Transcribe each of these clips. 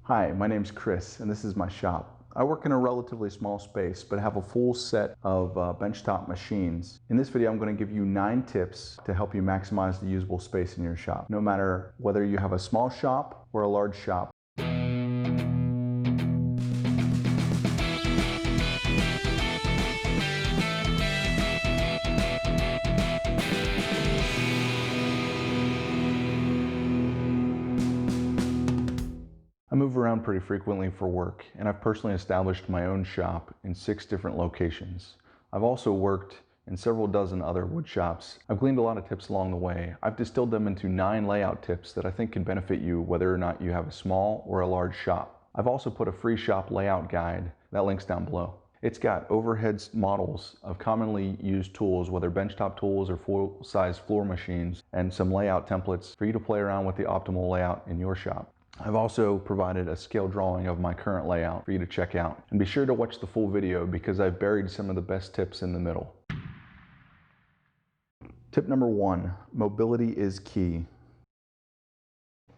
Hi, my name's Chris, and this is my shop. I work in a relatively small space, but have a full set of benchtop machines. In this video, I'm going to give you 9 tips to help you maximize the usable space in your shop, no matter whether you have a small shop or a large shop. I move around pretty frequently for work, and I've personally established my own shop in 6 different locations. I've also worked in several dozen other wood shops. I've gleaned a lot of tips along the way. I've distilled them into 9 layout tips that I think can benefit you whether or not you have a small or a large shop. I've also put a free shop layout guide that links down below. It's got overhead models of commonly used tools, whether benchtop tools or full-size floor machines, and some layout templates for you to play around with the optimal layout in your shop. I've also provided a scale drawing of my current layout for you to check out. And be sure to watch the full video because I've buried some of the best tips in the middle. Tip number 1, mobility is key.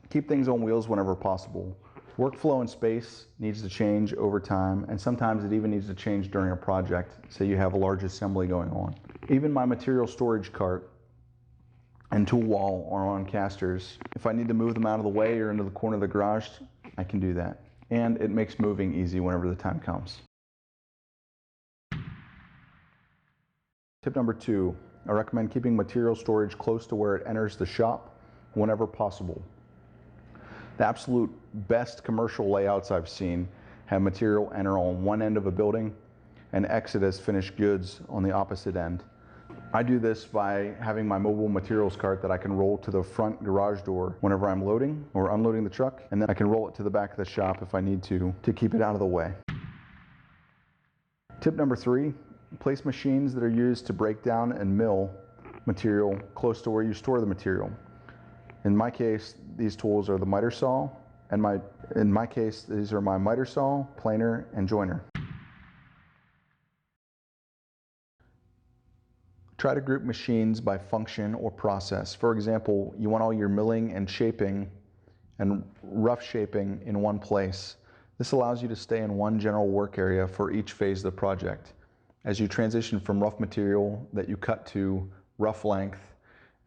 Keep things on wheels whenever possible. Workflow and space needs to change over time, and sometimes it even needs to change during a project, say you have a large assembly going on. Even my material storage cart and tool wall are on casters. If I need to move them out of the way or into the corner of the garage, I can do that. And it makes moving easy whenever the time comes. Tip number 2, I recommend keeping material storage close to where it enters the shop whenever possible. The absolute best commercial layouts I've seen have material enter on one end of a building and exit as finished goods on the opposite end. I do this by having my mobile materials cart that I can roll to the front garage door whenever I'm loading or unloading the truck, and then I can roll it to the back of the shop if I need to keep it out of the way. Tip number 3, place machines that are used to break down and mill material close to where you store the material. In my case, these tools are the miter saw, and in my case, these are my miter saw, planer, and joiner. Try to group machines by function or process. For example, you want all your milling and shaping and rough shaping in one place. This allows you to stay in one general work area for each phase of the project. As you transition from rough material that you cut to rough length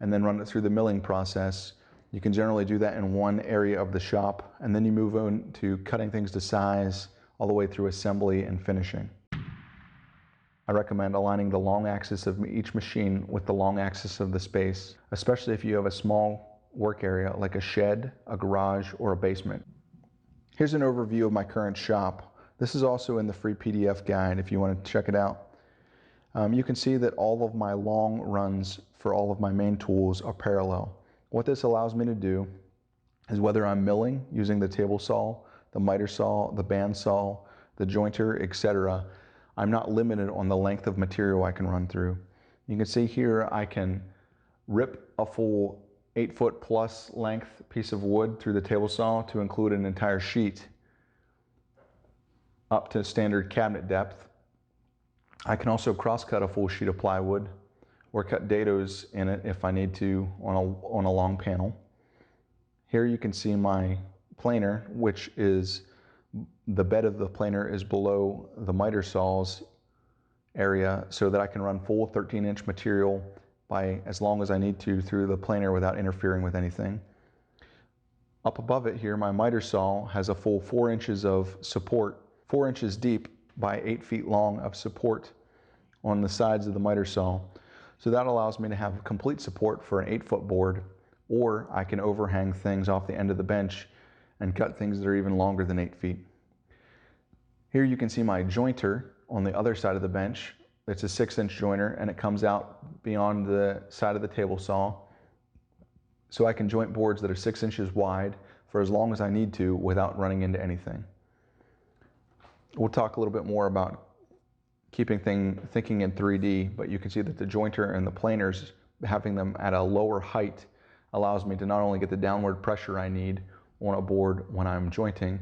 and then run it through the milling process, you can generally do that in one area of the shop, and then you move on to cutting things to size all the way through assembly and finishing. I recommend aligning the long axis of each machine with the long axis of the space, especially if you have a small work area like a shed, a garage, or a basement. Here's an overview of my current shop. This is also in the free PDF guide if you want to check it out. You can see that all of my long runs for all of my main tools are parallel. What this allows me to do is, whether I'm milling using the table saw, the miter saw, the bandsaw, the jointer, etc., I'm not limited on the length of material I can run through. You can see here I can rip a full 8-foot plus length piece of wood through the table saw to include an entire sheet up to standard cabinet depth. I can also cross-cut a full sheet of plywood or cut dados in it if I need to on a long panel. Here you can see my planer, which is the bed of the planer is below the miter saw's area, so that I can run full 13-inch material by as long as I need to through the planer without interfering with anything. Up above it here, my miter saw has a full 4 inches of support, 4 inches deep by 8 feet long of support on the sides of the miter saw. So that allows me to have complete support for an 8-foot board, or I can overhang things off the end of the bench and cut things that are even longer than 8 feet. Here you can see my jointer on the other side of the bench. It's a 6-inch joiner, and it comes out beyond the side of the table saw. So I can joint boards that are 6 inches wide for as long as I need to without running into anything. We'll talk a little bit more about thinking in 3D, but you can see that the jointer and the planers, having them at a lower height, allows me to not only get the downward pressure I need on a board when I'm jointing,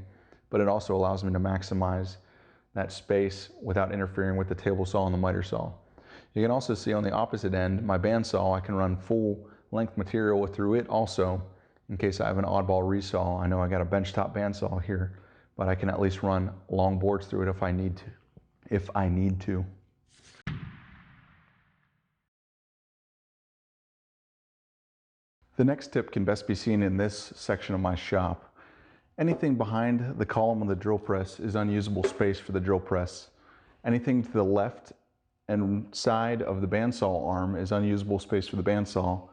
but it also allows me to maximize that space without interfering with the table saw and the miter saw. You can also see on the opposite end, my bandsaw, I can run full length material through it also, in case I have an oddball resaw. I know I got a benchtop bandsaw here, but I can at least run long boards through it if I need to. The next tip can best be seen in this section of my shop. Anything behind the column of the drill press is unusable space for the drill press. Anything to the left and side of the bandsaw arm is unusable space for the bandsaw.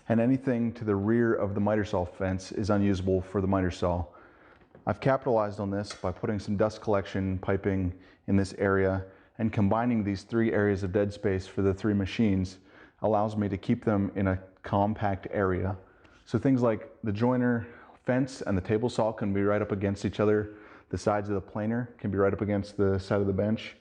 And anything to the rear of the miter saw fence is unusable for the miter saw. I've capitalized on this by putting some dust collection piping in this area, and combining these 3 areas of dead space for the 3 machines allows me to keep them in a compact area. So things like the joiner, fence, and the table saw can be right up against each other. The sides of the planer can be right up against the side of the bench.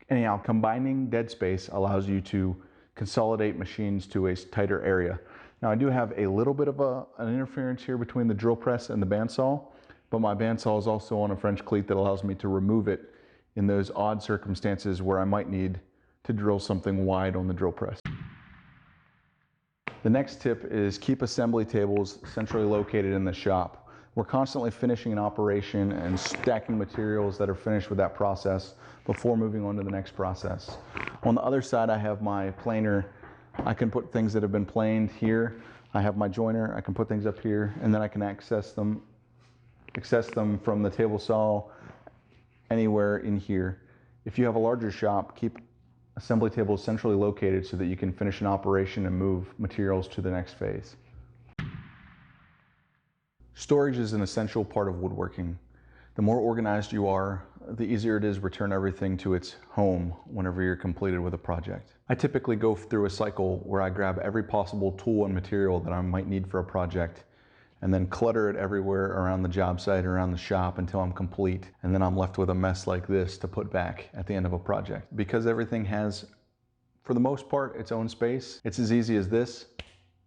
Anyhow, combining dead space allows you to consolidate machines to a tighter area. Now I do have a little bit of an interference here between the drill press and the bandsaw, but my bandsaw is also on a French cleat that allows me to remove it in those odd circumstances where I might need to drill something wide on the drill press. The next tip is keep assembly tables centrally located in the shop. We're constantly finishing an operation and stacking materials that are finished with that process before moving on to the next process. On the other side, I have my planer. I can put things that have been planed here. I have my joiner. I can put things up here, and then I can access them from the table saw anywhere in here. If you have a larger shop, keep assembly tables centrally located so that you can finish an operation and move materials to the next phase. Storage is an essential part of woodworking. The more organized you are, the easier it is to return everything to its home whenever you're completed with a project. I typically go through a cycle where I grab every possible tool and material that I might need for a project, and then clutter it everywhere around the job site, around the shop, until I'm complete. And then I'm left with a mess like this to put back at the end of a project. Because everything has, for the most part, its own space, it's as easy as this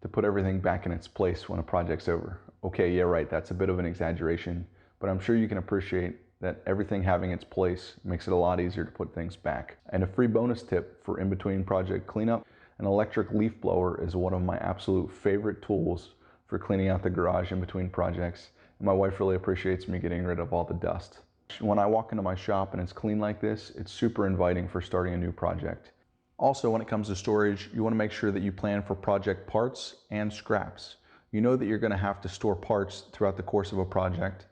to put everything back in its place when a project's over. Okay, yeah, right, that's a bit of an exaggeration, but I'm sure you can appreciate that everything having its place makes it a lot easier to put things back. And a free bonus tip for in-between project cleanup, an electric leaf blower is one of my absolute favorite tools for cleaning out the garage in between projects. And my wife really appreciates me getting rid of all the dust. When I walk into my shop and it's clean like this, it's super inviting for starting a new project. Also, when it comes to storage, you want to make sure that you plan for project parts and scraps. You know that you're going to have to store parts throughout the course of a project.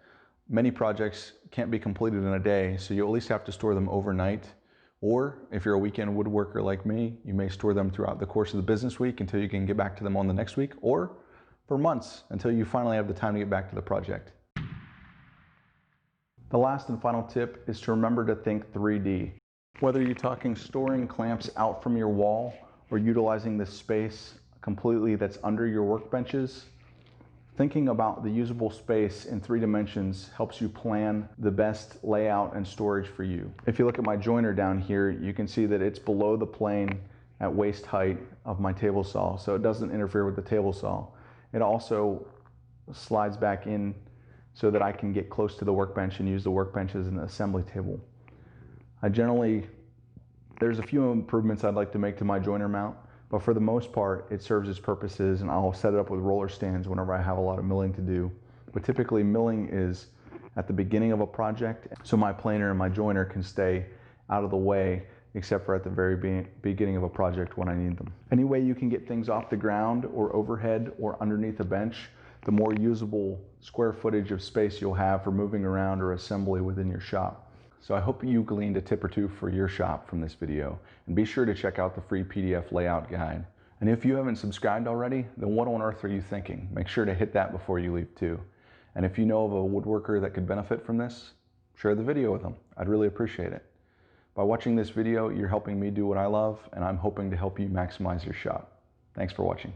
Many projects can't be completed in a day, so you at least have to store them overnight. Or if you're a weekend woodworker like me, you may store them throughout the course of the business week until you can get back to them on the next week, or for months until you finally have the time to get back to the project. The last and final tip is to remember to think 3D. Whether you're talking storing clamps out from your wall or utilizing this space completely that's under your workbenches, thinking about the usable space in 3 dimensions helps you plan the best layout and storage for you. If you look at my joiner down here, you can see that it's below the plane at waist height of my table saw, so it doesn't interfere with the table saw. It also slides back in so that I can get close to the workbench and use the workbench as an assembly table. There's a few improvements I'd like to make to my joiner mount, but for the most part, it serves its purposes, and I'll set it up with roller stands whenever I have a lot of milling to do. But typically milling is at the beginning of a project, so my planer and my joiner can stay out of the way except for at the very beginning of a project when I need them. Any way you can get things off the ground or overhead or underneath a bench, the more usable square footage of space you'll have for moving around or assembly within your shop. So I hope you gleaned a tip or two for your shop from this video, and be sure to check out the free PDF layout guide. And if you haven't subscribed already, then what on earth are you thinking? Make sure to hit that before you leave too. And if you know of a woodworker that could benefit from this, share the video with them. I'd really appreciate it. By watching this video, you're helping me do what I love, and I'm hoping to help you maximize your shop. Thanks for watching.